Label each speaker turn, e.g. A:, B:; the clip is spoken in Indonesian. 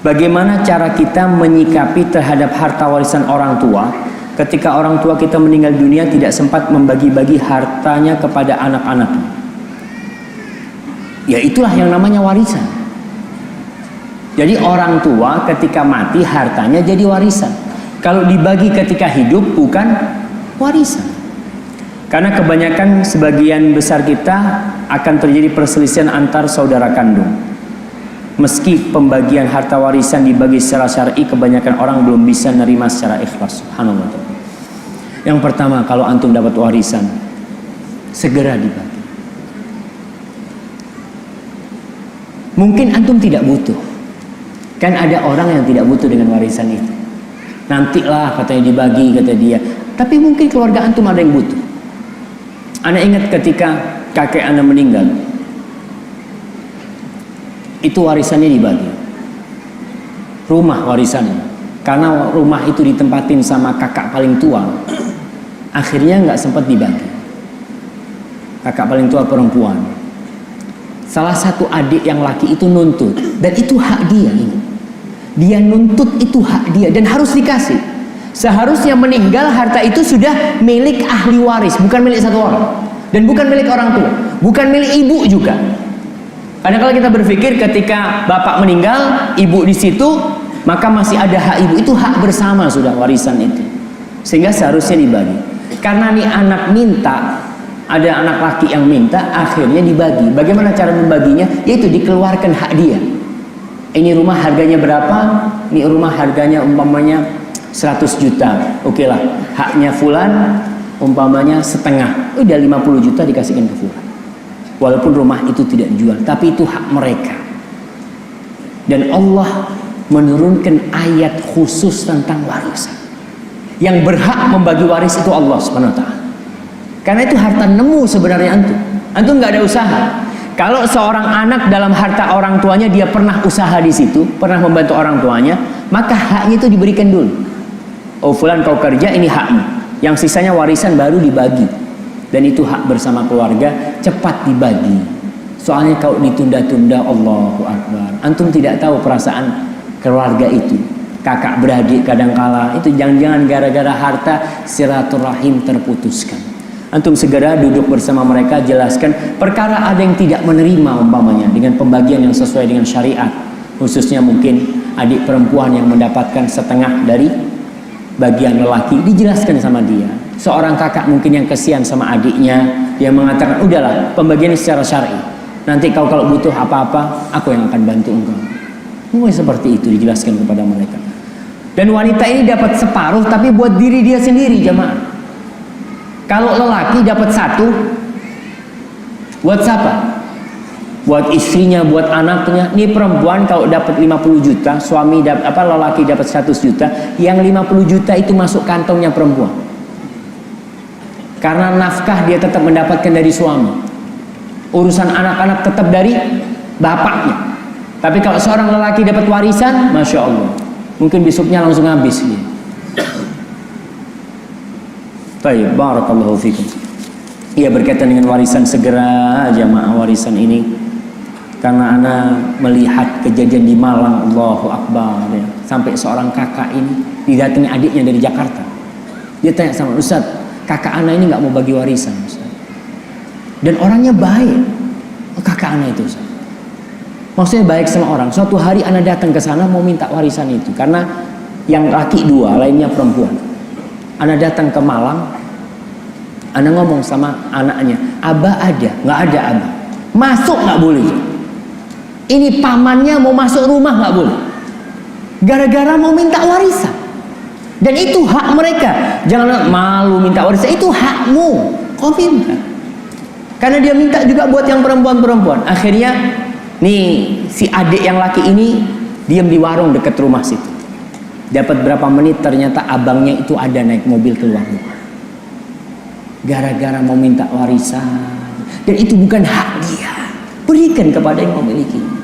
A: Bagaimana cara kita menyikapi terhadap harta warisan orang tua ketika orang tua kita meninggal dunia tidak sempat membagi-bagi hartanya kepada anak-anaknya? Ya itulah yang namanya warisan. Jadi orang tua ketika mati hartanya jadi warisan. Kalau dibagi ketika hidup bukan warisan. Karena kebanyakan sebagian besar kita akan terjadi perselisihan antar saudara kandung. Meski pembagian harta warisan dibagi secara syar'i, kebanyakan orang belum bisa nerima secara ikhlas. Subhanallah. Yang pertama, kalau antum dapat warisan, segera dibagi. Mungkin antum tidak butuh. Kan ada orang yang tidak butuh dengan warisan itu. Nantilah katanya dibagi, kata dia. Tapi mungkin keluarga antum ada yang butuh. Anda ingat ketika kakek Anda meninggal, itu warisannya dibagi. Rumah warisannya. Karena rumah itu ditempatin sama kakak paling tua, akhirnya nggak sempat dibagi. Kakak paling tua perempuan. Salah satu adik yang laki itu nuntut, dan itu hak dia. Dia nuntut, itu hak dia dan harus dikasih. Seharusnya meninggal harta itu sudah milik ahli waris, bukan milik satu orang, dan bukan milik orang tua, bukan milik ibu juga. Karena kalau kita berpikir ketika bapak meninggal, ibu di situ, maka masih ada hak ibu. Itu hak bersama sudah warisan itu. Sehingga seharusnya dibagi. Karena nih anak minta, ada anak laki yang minta, akhirnya dibagi. Bagaimana cara membaginya? Yaitu dikeluarkan hak dia. Ini rumah harganya berapa? Ini rumah harganya umpamanya 100 juta. Oke lah, haknya fulan umpamanya setengah. Udah 50 juta dikasihkan ke fulan. Walaupun rumah itu tidak dijual, tapi itu hak mereka. Dan Allah menurunkan ayat khusus tentang warisan. Yang berhak membagi waris itu Allah Subhanahu wa taala. Karena itu harta nemu sebenarnya antum. Antum nggak ada usaha. Kalau seorang anak dalam harta orang tuanya dia pernah usaha di situ, pernah membantu orang tuanya, maka haknya itu diberikan dulu. Oh fulan kau kerja, ini hakmu. Yang sisanya warisan baru dibagi. Dan itu hak bersama keluarga, cepat dibagi. Soalnya kalau ditunda-tunda, Allahu Akbar. Antum tidak tahu perasaan keluarga itu. Kakak beradik kadangkala itu jangan-jangan gara-gara harta silaturahim terputuskan. Antum segera duduk bersama mereka, jelaskan perkara ada yang tidak menerima umpamanya dengan pembagian yang sesuai dengan syariat. Khususnya mungkin adik perempuan yang mendapatkan setengah dari bagian lelaki, dijelaskan sama dia. Seorang kakak mungkin yang kesian sama adiknya, dia mengatakan udahlah pembagian secara syar'i. Nanti kau kalau butuh apa-apa, aku yang akan bantu engkau. Mungkin seperti itu dijelaskan kepada mereka. Dan wanita ini dapat separuh, tapi buat diri dia sendiri jemaah. Kalau lelaki dapat satu, buat siapa? Buat istrinya, buat anaknya. Ini perempuan kalau dapat 50 juta, suami lelaki dapat 100 juta, yang 50 juta itu masuk kantongnya perempuan. Karena nafkah dia tetap mendapatkan dari suami. Urusan anak-anak tetap dari bapaknya. Tapi kalau seorang lelaki dapat warisan, Masya Allah, mungkin besoknya langsung habis dia. Baik, barakallahu fikum. Ia berkaitan dengan warisan, segera jamaah warisan ini. Karena ana melihat kejadian di Malang, Allahu Akbar ya. Sampai seorang kakak ini didatangi adiknya dari Jakarta. Dia tanya sama Ustaz, kakak ana ini nggak mau bagi warisan Ustaz. Dan orangnya baik, kakak ana itu Ustaz. Maksudnya baik sama orang. Suatu hari ana datang ke sana mau minta warisan itu, karena yang laki 2, lainnya perempuan. Ana datang ke Malang, ana ngomong sama anaknya, Abah ada? Nggak ada Abah. Masuk nggak boleh. Ini pamannya mau masuk rumah nggak boleh. Gara-gara mau minta warisan. Dan itu hak mereka. Jangan malu minta warisan, itu hakmu. Kau minta. Karena dia minta juga buat yang perempuan-perempuan. Akhirnya nih si adik yang laki ini diam di warung dekat rumah situ. Dapat berapa menit ternyata abangnya itu ada naik mobil keluar rumah. Gara-gara mau minta warisan. Dan itu bukan hak dia. Berikan kepada yang memiliki.